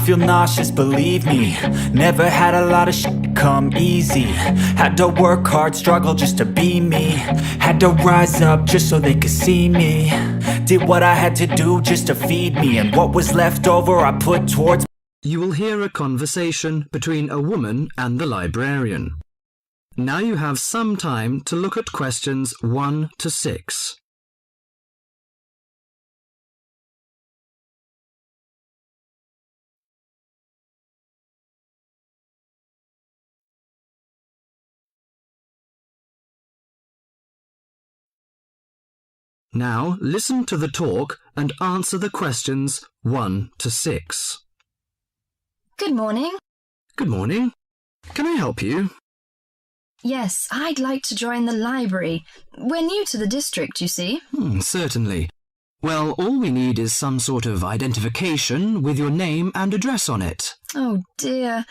feel nauseous, believe me. Never had a lot of shit come easy. Had to work hard, struggle just to be me. Had to rise up just so they could see me. Did what I had to do just to feed me, and what was left over I put towards. You will hear a conversation between a woman and the librarian. Now you have some time to look at questions 1 to 6. Now listen to the talk and answer the questions 1 to 6. Good morning. Good morning. Can I help you? Yes, I'd like to join the library. We're new to the district, you see. Certainly. Well, all we need is some sort of identification with your name and address on it. Oh dear.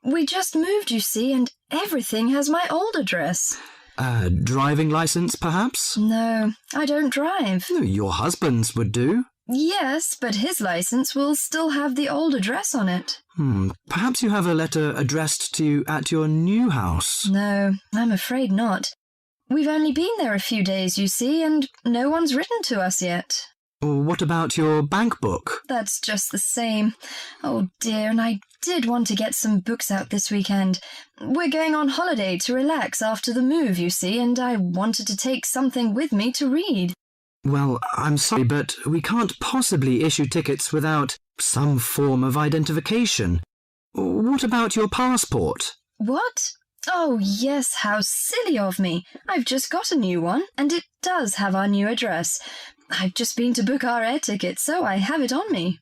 We just moved, you see, and everything has my old address. A driving license, perhaps? No, I don't drive. Your husband's would do. Yes, but his license will still have the old address on it. Perhaps you have a letter addressed to you at your new house. No, I'm afraid not. We've only been there a few days, you see, and no one's written to us yet. What about your bank book? That's just the same. Oh dear, and I did want to get some books out this weekend. We're going on holiday to relax after the move, you see, and I wanted to take something with me to read. Well, I'm sorry, but we can't possibly issue tickets without some form of identification. What about your passport? What? Oh, yes, how silly of me. I've just got a new one, and it does have our new address. I've just been to book our air ticket, so I have it on me.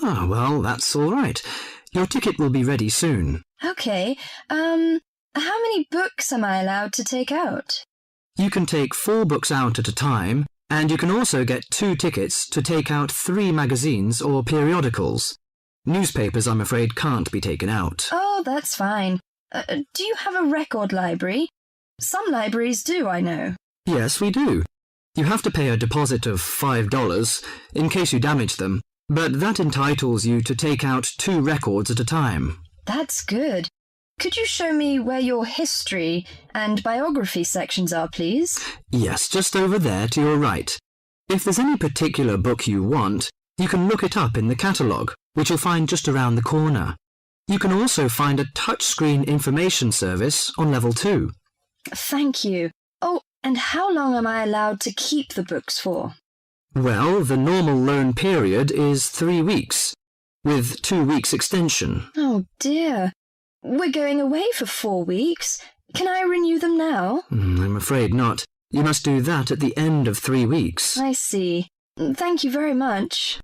Well, that's all right. Your ticket will be ready soon. Okay, how many books am I allowed to take out? You can take 4 books out at a time, and you can also get 2 tickets to take out 3 magazines or periodicals. Newspapers, I'm afraid, can't be taken out. Oh, that's fine. Do you have a record library? Some libraries do, I know. Yes, we do. You have to pay a deposit of $5 in case you damage them, but that entitles you to take out 2 records at a time. That's good. Could you show me where your history and biography sections are, please? Yes, just over there to your right. If there's any particular book you want, you can look it up in the catalogue, which you'll find just around the corner. You can also find a touchscreen information service on level 2. Thank you. Oh, and how long am I allowed to keep the books for? Well, the normal loan period is 3 weeks, with 2 weeks extension. Oh dear. We're going away for 4 weeks. Can I renew them now? I'm afraid not. You must do that at the end of 3 weeks. I see. Thank you very much.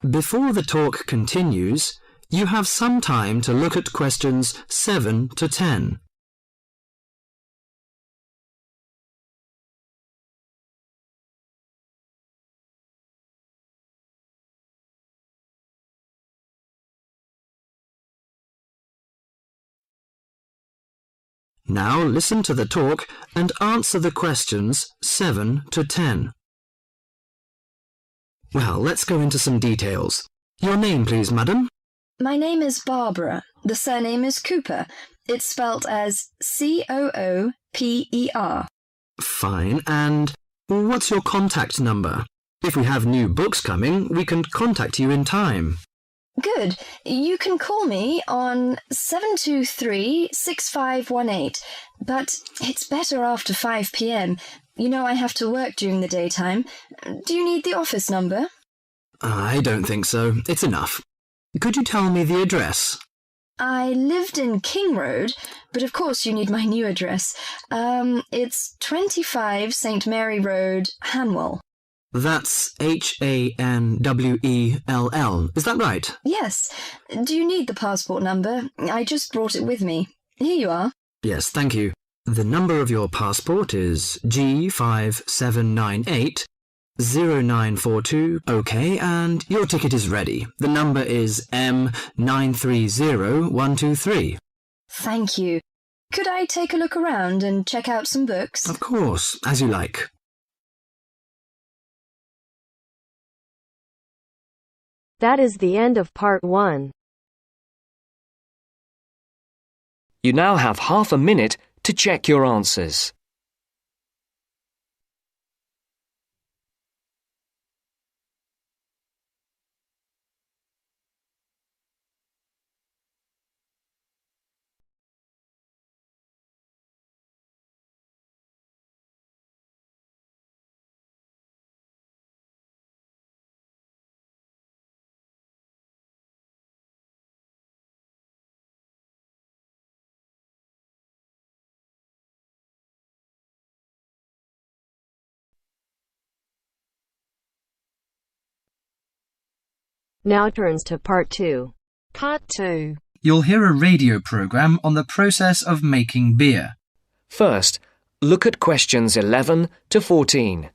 Before the talk continues, you have some time to look at questions 7 to 10. Now listen to the talk and answer the questions 7 to 10. Well, let's go into some details. Your name, please, madam? My name is Barbara. The surname is Cooper. It's spelt as Cooper. Fine. And what's your contact number? If we have new books coming, we can contact you in time. Good. You can call me on 723-6518, but it's better after 5 p.m. You know I have to work during the daytime. Do you need the office number? I don't think so. It's enough. Could you tell me the address? I lived in King Road, but of course you need my new address. It's 25 St. Mary Road, Hanwell. That's Hanwell. Is that right? Yes. Do you need the passport number? I just brought it with me. Here you are. Yes, thank you. The number of your passport is G57980942. OK, and your ticket is ready. The number is M930123. Thank you. Could I take a look around and check out some books? Of course, as you like. That is the end of part 1. You now have half a minute to check your answers. Now turns to part 2. Part 2. You'll hear a radio program on the process of making beer. First, look at questions 11 to 14.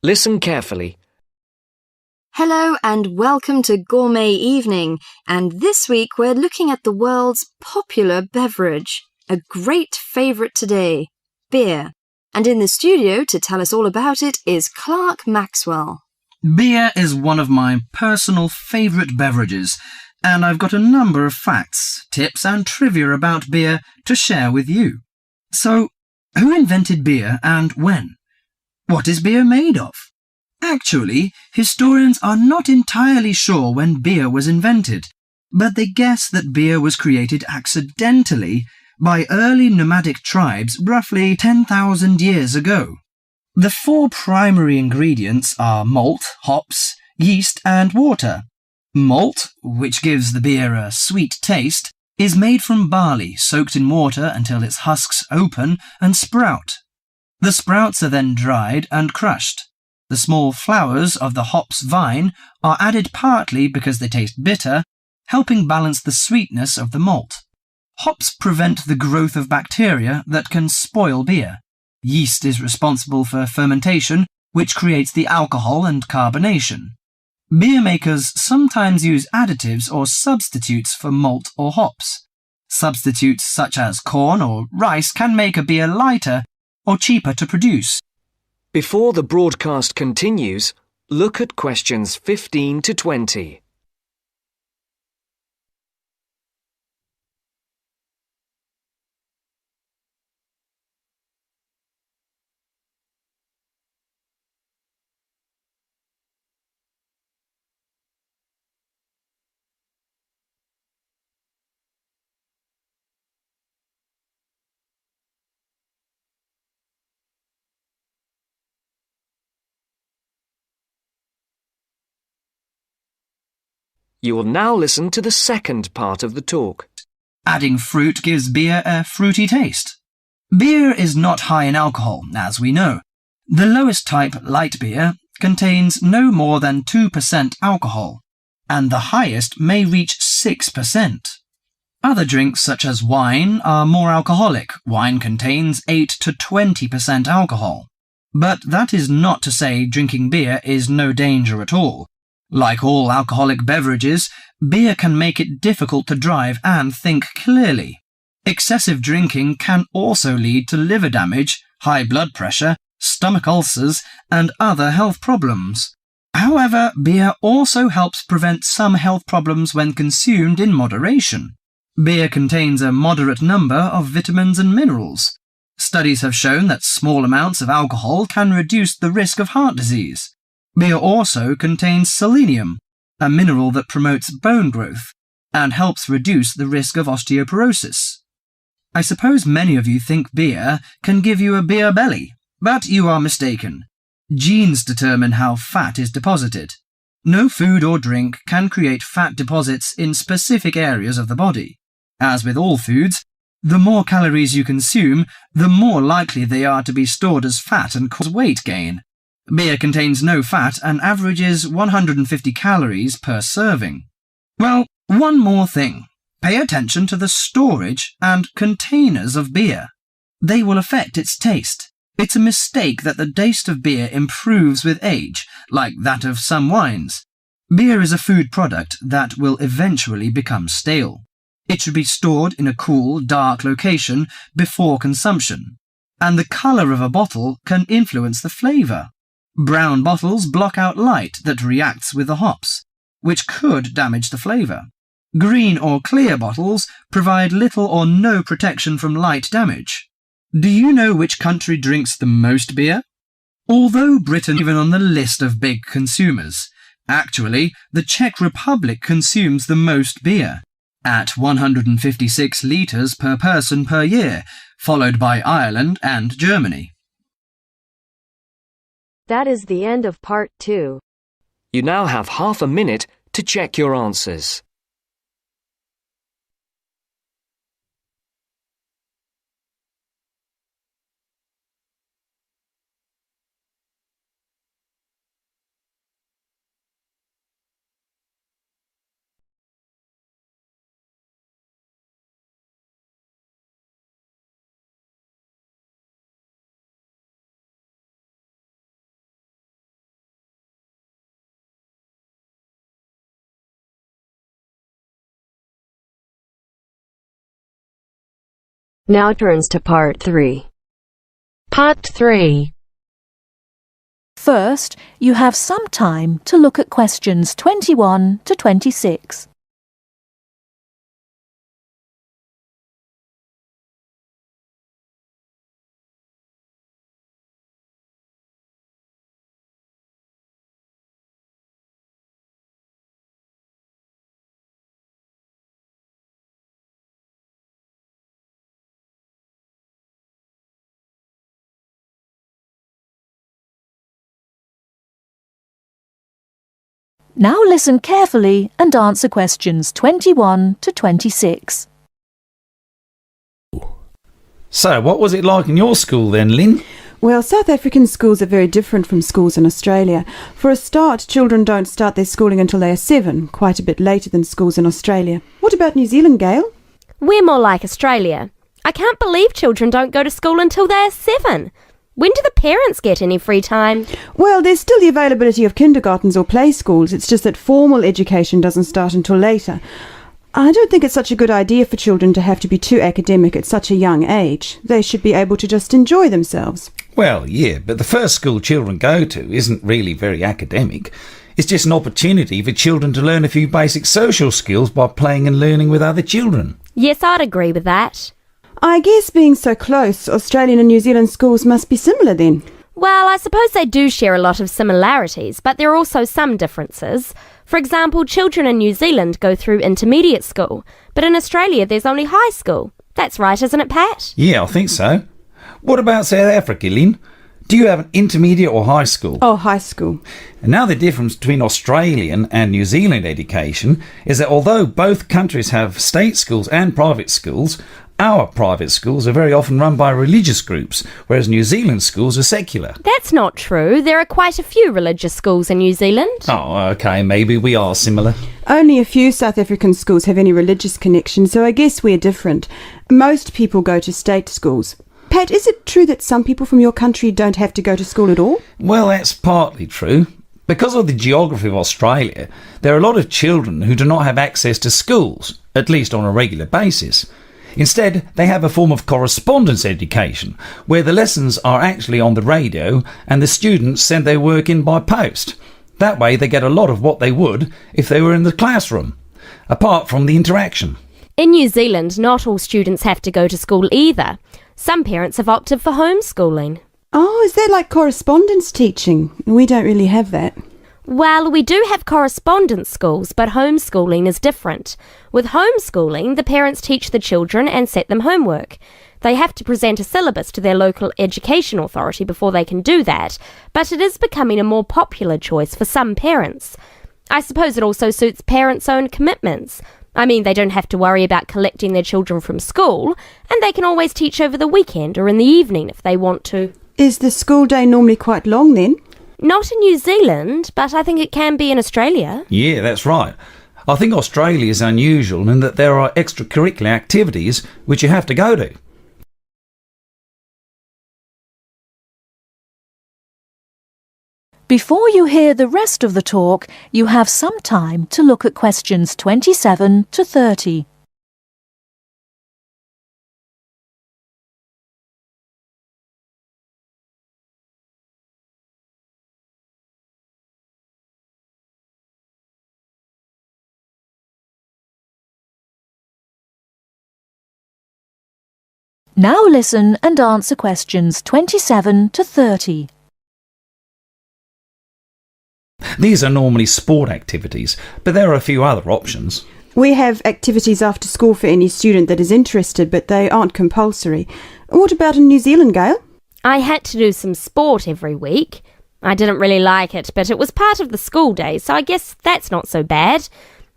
Listen carefully. Hello and welcome to Gourmet Evening, and this week we're looking at the world's popular beverage, a great favourite today, beer. And in the studio to tell us all about it is Clark Maxwell. Beer is one of my personal favourite beverages, and I've got a number of facts, tips and trivia about beer to share with you. So, who invented beer and when? What is beer made of? Actually, historians are not entirely sure when beer was invented, but they guess that beer was created accidentally by early nomadic tribes roughly 10,000 years ago. The 4 primary ingredients are malt, hops, yeast and water. Malt, which gives the beer a sweet taste, is made from barley soaked in water until its husks open and sprout. The sprouts are then dried and crushed. The small flowers of the hops vine are added partly because they taste bitter, helping balance the sweetness of the malt. Hops prevent the growth of bacteria that can spoil beer. Yeast is responsible for fermentation, which creates the alcohol and carbonation. Beer makers sometimes use additives or substitutes for malt or hops. Substitutes such as corn or rice can make a beer lighter or cheaper to produce. Before the broadcast continues, look at questions 15 to 20. You will now listen to the second part of the talk. Adding fruit gives beer a fruity taste. Beer is not high in alcohol, as we know. The lowest type, light beer, contains no more than 2% alcohol, and the highest may reach 6%. Other drinks such as wine are more alcoholic. Wine contains 8 to 20% alcohol. But that is not to say drinking beer is no danger at all. Like all alcoholic beverages, beer can make it difficult to drive and think clearly. Excessive drinking can also lead to liver damage, high blood pressure, stomach ulcers, and other health problems. However, beer also helps prevent some health problems when consumed in moderation. Beer contains a moderate number of vitamins and minerals. Studies have shown that small amounts of alcohol can reduce the risk of heart disease. Beer also contains selenium, a mineral that promotes bone growth and helps reduce the risk of osteoporosis. I suppose many of you think beer can give you a beer belly, but you are mistaken. Genes determine how fat is deposited. No food or drink can create fat deposits in specific areas of the body. As with all foods, The more calories you consume, the more likely they are to be stored as fat and cause weight gain. Beer contains no fat and averages 150 calories per serving. Well, one more thing. Pay attention to the storage and containers of beer. They will affect its taste. It's a mistake that the taste of beer improves with age, like that of some wines. Beer is a food product that will eventually become stale. It should be stored in a cool, dark location before consumption. And the colour of a bottle can influence the flavour. Brown bottles block out light that reacts with the hops, which could damage the flavour. Green or clear bottles provide little or no protection from light damage. Do you know which country drinks the most beer? Although Britain is even on the list of big consumers, actually, the Czech Republic consumes the most beer, at 156 litres per person per year, followed by Ireland and Germany. That is the end of part 2. You now have half a minute to check your answers. Now turns to part 3. Part 3. First, you have some time to look at questions 21 to 26. Now listen carefully and answer questions 21 to 26. So, what was it like in your school then, Lynn? Well, South African schools are very different from schools in Australia. For a start, children don't start their schooling until they are 7, quite a bit later than schools in Australia. What about New Zealand, Gail? We're more like Australia. I can't believe children don't go to school until they are 7. When do the parents get any free time? Well, there's still the availability of kindergartens or play schools. It's just that formal education doesn't start until later. I don't think it's such a good idea for children to have to be too academic at such a young age. They should be able to just enjoy themselves. Well, yeah, but the first school children go to isn't really very academic. It's just an opportunity for children to learn a few basic social skills by playing and learning with other children. Yes, I'd agree with that. I guess being so close, Australian and New Zealand schools must be similar then. Well, I suppose they do share a lot of similarities, but there are also some differences. For example, children in New Zealand go through intermediate school, but in Australia there's only high school. That's right, isn't it, Pat? Yeah, I think so. What about South Africa, Lynn? Do you have an intermediate or high school? Oh, high school. And now the difference between Australian and New Zealand education is that although both countries have state schools and private schools, our private schools are very often run by religious groups, whereas New Zealand schools are secular. That's not true. There are quite a few religious schools in New Zealand. Oh, OK, maybe we are similar. Only a few South African schools have any religious connection, so I guess we're different. Most people go to state schools. Pat, is it true that some people from your country don't have to go to school at all? Well, that's partly true. Because of the geography of Australia, there are a lot of children who do not have access to schools, at least on a regular basis. Instead, they have a form of correspondence education, where the lessons are actually on the radio and the students send their work in by post. That way they get a lot of what they would if they were in the classroom, apart from the interaction. In New Zealand, not all students have to go to school either. Some parents have opted for homeschooling. Oh, is that like correspondence teaching? We don't really have that. Well, we do have correspondence schools, but homeschooling is different. With homeschooling, the parents teach the children and set them homework. They have to present a syllabus to their local education authority before they can do that, but it is becoming a more popular choice for some parents. I suppose it also suits parents' own commitments. I mean, they don't have to worry about collecting their children from school, and they can always teach over the weekend or in the evening if they want to. Is the school day normally quite long then? Not in New Zealand, but I think it can be in Australia. Yeah, that's right. I think Australia is unusual in that there are extracurricular activities which you have to go to. Before you hear the rest of the talk, you have some time to look at questions 27 to 30. Now listen and answer questions 27 to 30. These are normally sport activities, but there are a few other options. We have activities after school for any student that is interested, but they aren't compulsory. What about in New Zealand, Gail? I had to do some sport every week. I didn't really like it, but it was part of the school day, so I guess that's not so bad.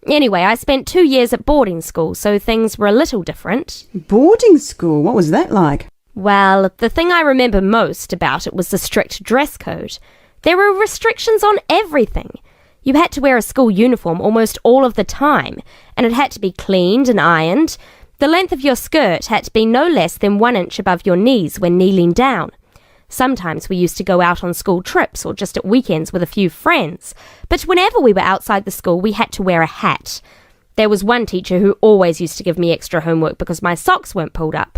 Anyway, I spent 2 years at boarding school, so things were a little different. Boarding school? What was that like? Well, the thing I remember most about it was the strict dress code. There were restrictions on everything. You had to wear a school uniform almost all of the time, and it had to be cleaned and ironed. The length of your skirt had to be no less than 1 inch above your knees when kneeling down. Sometimes we used to go out on school trips or just at weekends with a few friends, but whenever we were outside the school we had to wear a hat. There was one teacher who always used to give me extra homework because my socks weren't pulled up,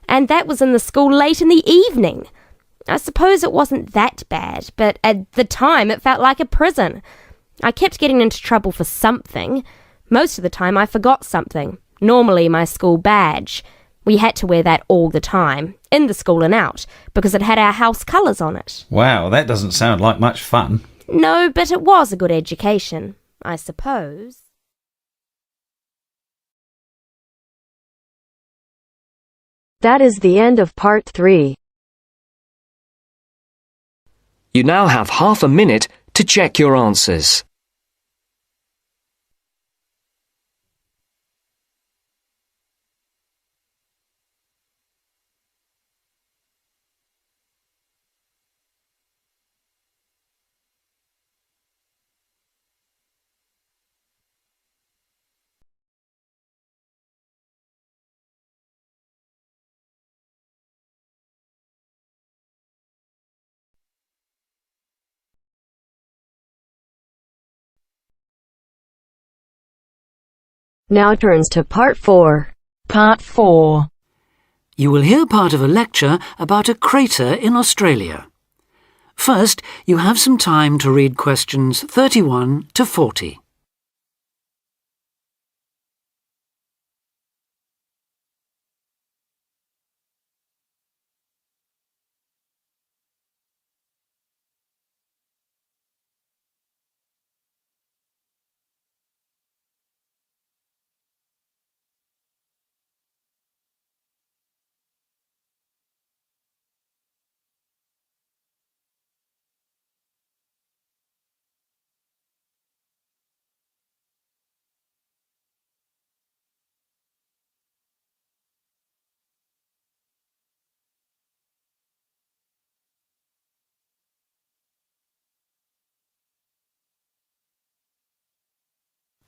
and that was in the school late in the evening. I suppose it wasn't that bad, but at the time it felt like a prison. I kept getting into trouble for something. Most of the time I forgot something, normally my school badge. We had to wear that all the time, in the school and out, because it had our house colours on it. Wow, that doesn't sound like much fun. No, but it was a good education, I suppose. That is the end of part 3. You now have half a minute to check your answers. Now turns to part 4. Part 4. You will hear part of a lecture about a crater in Australia. First, you have some time to read questions 31 to 40.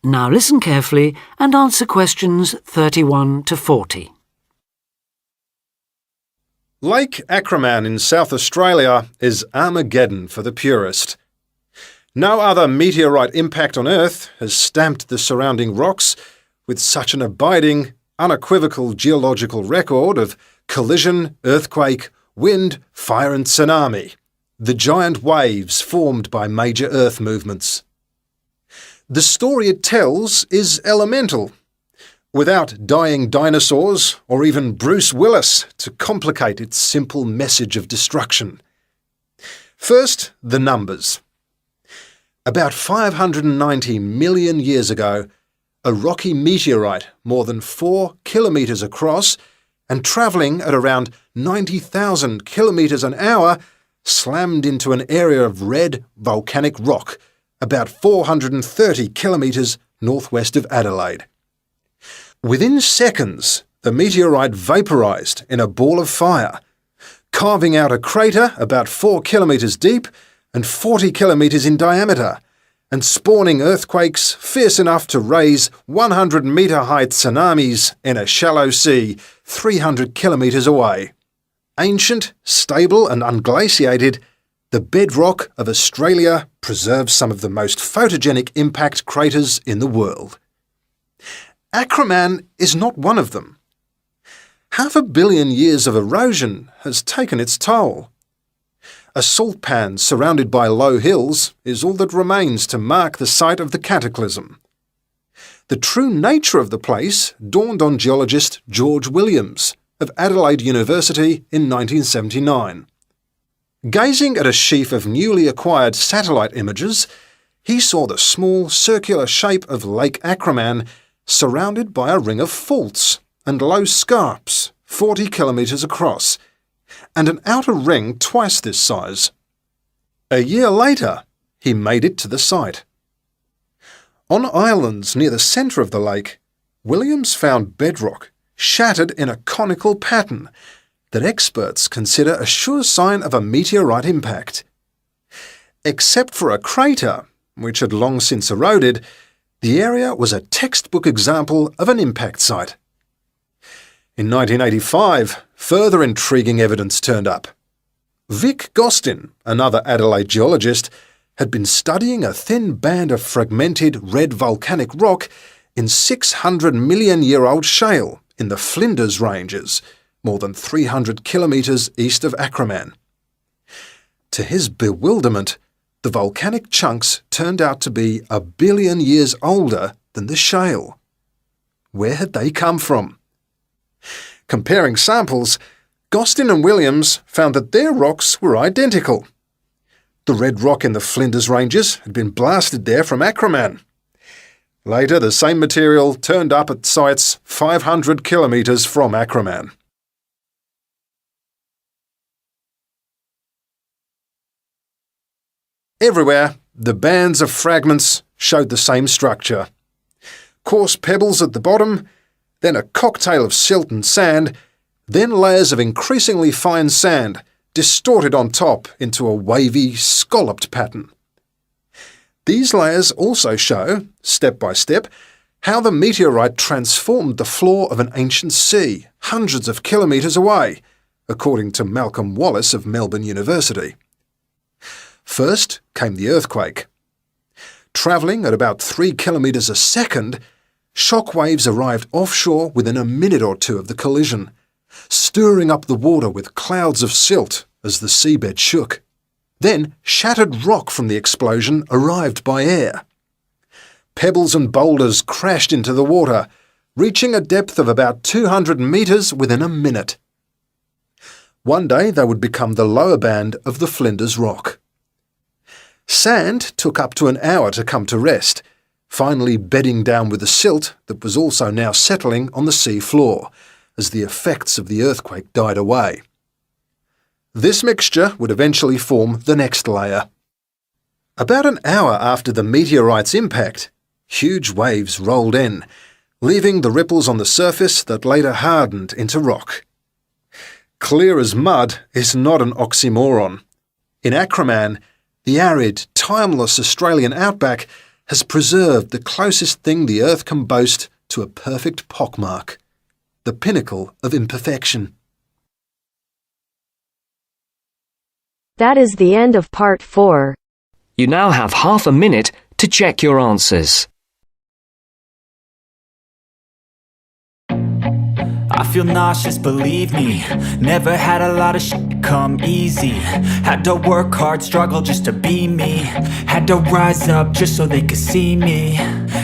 Now listen carefully and answer questions 31 to 40. Lake Acraman in South Australia is Armageddon for the purist. No other meteorite impact on Earth has stamped the surrounding rocks with such an abiding, unequivocal geological record of collision, earthquake, wind, fire and tsunami, the giant waves formed by major Earth movements. The story it tells is elemental, without dying dinosaurs or even Bruce Willis to complicate its simple message of destruction. First, the numbers. About 590 million years ago, a rocky meteorite more than 4 kilometres across and travelling at around 90,000 kilometres an hour slammed into an area of red volcanic rock about 430 kilometres northwest of Adelaide. Within seconds, the meteorite vaporized in a ball of fire, carving out a crater about 4 kilometres deep and 40 kilometres in diameter, and spawning earthquakes fierce enough to raise 100-metre-height tsunamis in a shallow sea 300 kilometres away. Ancient, stable and unglaciated, the bedrock of Australia preserves some of the most photogenic impact craters in the world. Acraman is not one of them. 500 million years of erosion has taken its toll. A salt pan surrounded by low hills is all that remains to mark the site of the cataclysm. The true nature of the place dawned on geologist George Williams of Adelaide University in 1979. Gazing at a sheaf of newly acquired satellite images, he saw the small circular shape of Lake Acraman surrounded by a ring of faults and low scarps 40 kilometres across, and an outer ring twice this size. A year later, he made it to the site. On islands near the centre of the lake, Williams found bedrock shattered in a conical pattern that experts consider a sure sign of a meteorite impact. Except for a crater, which had long since eroded, the area was a textbook example of an impact site. In 1985, further intriguing evidence turned up. Vic Gostin, another Adelaide geologist, had been studying a thin band of fragmented red volcanic rock in 600-million-year-old shale in the Flinders Ranges, more than 300 kilometres east of Acraman. To his bewilderment, the volcanic chunks turned out to be 1 billion years older than the shale. Where had they come from? Comparing samples, Gostin and Williams found that their rocks were identical. The red rock in the Flinders Ranges had been blasted there from Acraman. Later, the same material turned up at sites 500 kilometres from Acraman. Everywhere, the bands of fragments showed the same structure. Coarse pebbles at the bottom, then a cocktail of silt and sand, then layers of increasingly fine sand, distorted on top into a wavy, scalloped pattern. These layers also show, step by step, how the meteorite transformed the floor of an ancient sea hundreds of kilometres away, according to Malcolm Wallace of Melbourne University. First came the earthquake. Travelling at about 3 kilometres a second, shock waves arrived offshore within a minute or two of the collision, stirring up the water with clouds of silt as the seabed shook. Then shattered rock from the explosion arrived by air. Pebbles and boulders crashed into the water, reaching a depth of about 200 metres within a minute. One day they would become the lower band of the Flinders Rock. Sand took up to an hour to come to rest, finally bedding down with the silt that was also now settling on the sea floor as the effects of the earthquake died away. This mixture would eventually form the next layer. About an hour after the meteorite's impact, huge waves rolled in, leaving the ripples on the surface that later hardened into rock. Clear as mud is not an oxymoron. In Acraman, the arid, timeless Australian outback has preserved the closest thing the Earth can boast to a perfect pockmark, the pinnacle of imperfection. That is the end of part 4. You now have half a minute to check your answers. I feel nauseous, believe me. Never had a lot of shit come easy. Had to work hard, struggle just to be me. Had to rise up just so they could see me.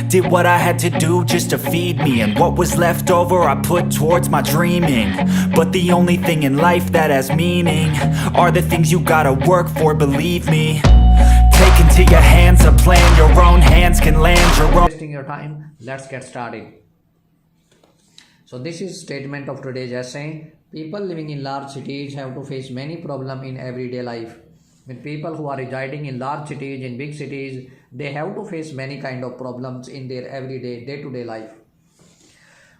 Did what I had to do just to feed me. And what was left over I put towards my dreaming. But the only thing in life that has meaning are the things you gotta work for, believe me. Take into your hands a plan, your own hands can land your own. Wasting your time, let's get started. So this is statement of today's essay. People living in large cities have to face many problems in everyday life. With people who are residing in large cities, in big cities, they have to face many kind of problems in their everyday, day-to-day life.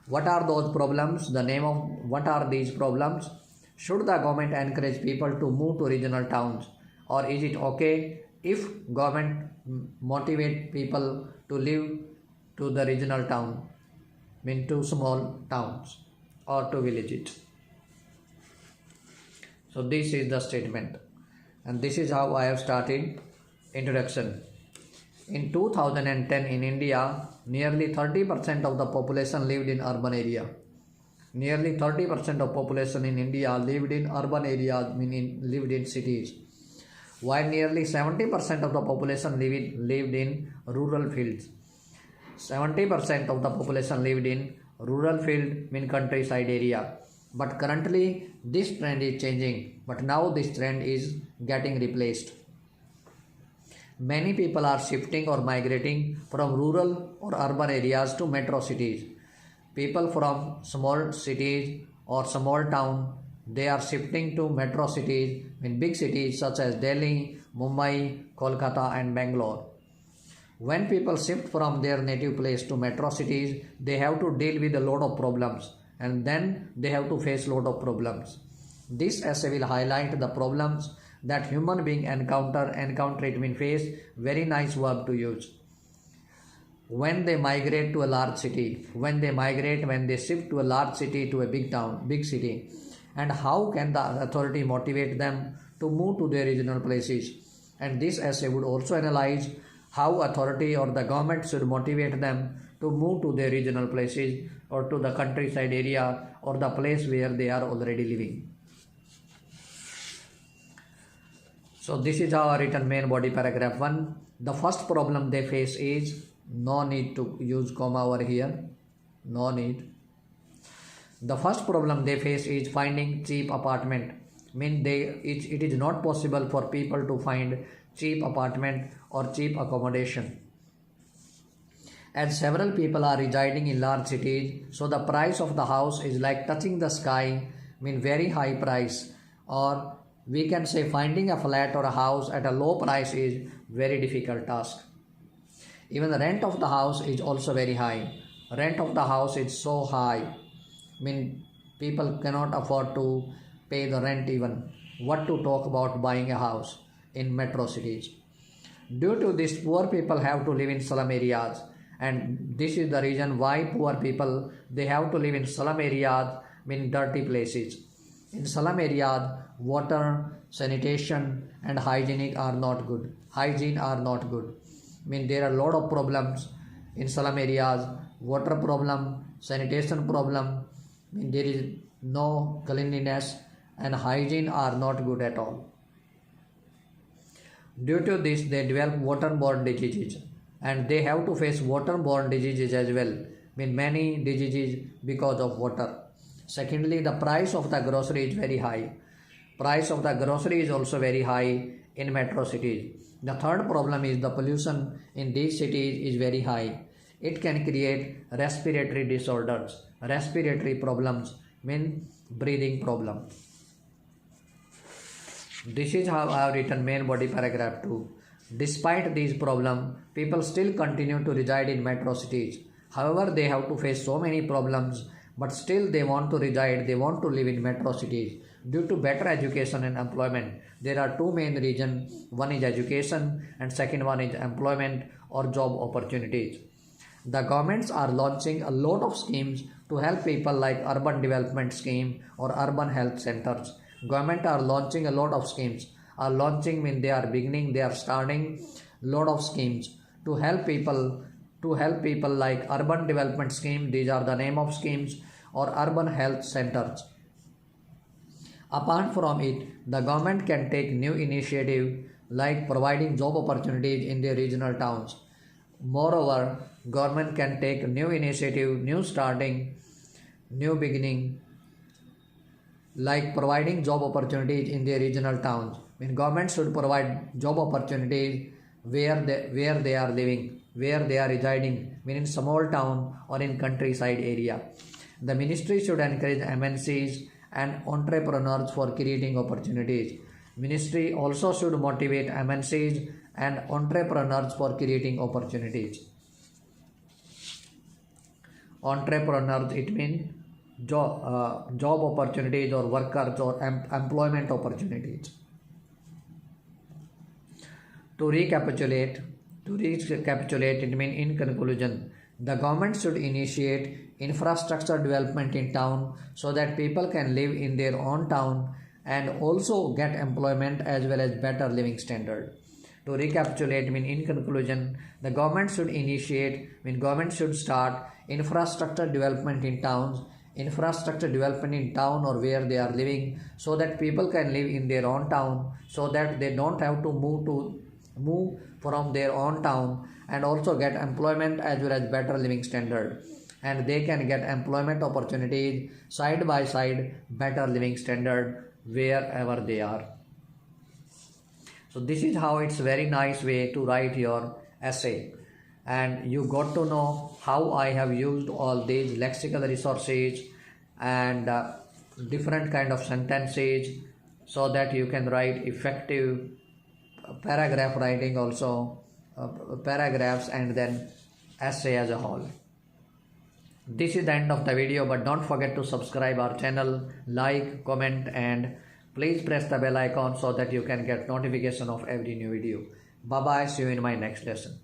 What are those problems? The name of what are these problems? Should the government encourage people to move to regional towns, or is it okay if government motivate people to live to the regional town, mean to small towns or to villages? So this is the statement, and this is how I have started introduction. In 2010 in India, nearly 30% of the population lived in urban area. Nearly 30% of population in India lived in urban areas, meaning lived in cities, while nearly 70% of the population lived in rural fields. 70% of the population lived in rural field, mean countryside area. But currently this trend is changing, but now this trend is getting replaced. Many people are shifting or migrating from rural or urban areas to metro cities. People from small cities or small town, they are shifting to metro cities in big cities such as Delhi, Mumbai, Kolkata and Bangalore. When people shift from their native place to metro cities, they have to deal with a lot of problems, and then they have to face a lot of problems. This essay will highlight the problems that human being encounter it mean face. Very nice verb to use. When they migrate to a large city, when they shift to a large city, to a big town, big city, and how can the authority motivate them to move to their regional places? And this essay would also analyze how authority or the government should motivate them to move to their regional places or to the countryside area or the place where they are already living. So this is how I written main body paragraph 1. The first problem they face is, no need to use comma over here, no need. The first problem they face is finding cheap apartment. It is not possible for people to find cheap apartment or cheap accommodation. As several people are residing in large cities, so the price of the house is like touching the sky, very high price, or we can say finding a flat or a house at a low price is very difficult task. Even the rent of the house is also very high. Rent of the house is so high, people cannot afford to pay the rent even. What to talk about buying a house in metro cities? Due to this, poor people have to live in slum areas, and this is the reason why poor people, they have to live in slum areas, dirty places. In slum areas, water, sanitation and hygiene are not good. There are a lot of problems in slum areas. Water problem, sanitation problem, there is no cleanliness and hygiene are not good at all. Due to this, they develop waterborne diseases, and they have to face waterborne diseases as well. Many diseases because of water. Secondly, the price of the grocery is very high. Price of the grocery is also very high in metro cities. The third problem is the pollution in these cities is very high. It can create respiratory disorders, respiratory problems, breathing problem. This is how I have written main body paragraph 2. Despite these problems, people still continue to reside in metro cities. However, they have to face so many problems, but still they want to reside, they want to live in metro cities. Due to better education and employment, there are two main reasons. One is education and second one is employment or job opportunities. The governments are launching a lot of schemes to help people like urban development scheme or urban health centers. Government are launching a lot of schemes. They are starting lot of schemes to help people like urban development scheme, these are the name of schemes, or urban health centers. Apart from it, the government can take new initiative like providing job opportunities in their regional towns. Moreover, government can take new initiative, new starting, new beginning, like providing job opportunities in their regional towns. Government should provide job opportunities where they are living, where they are residing, in small town or in countryside area. The ministry should encourage MNCs and entrepreneurs for creating opportunities. Ministry also should motivate MNCs and entrepreneurs for creating opportunities. Entrepreneurs, it means job opportunities or workers or employment opportunities. To recapitulate, it means in conclusion, the government should initiate infrastructure development in town so that people can live in their own town and also get employment as well as better living standard. To recapitulate, mean in conclusion, the government should start infrastructure development in towns, or where they are living, so that people can live in their own town, so that they don't have to move from their own town, and also get employment as well as better living standard, and they can get employment opportunities side by side, better living standard wherever they are. So this is how it's very nice way to write your essay, and you got to know how I have used all these lexical resources and different kind of sentences so that you can write effective paragraph writing, also paragraphs, and then essay as a whole. This is the end of the video, but don't forget to subscribe our channel, like, comment, and please press the bell icon so that you can get notification of every new video. Bye bye, see you in my next lesson.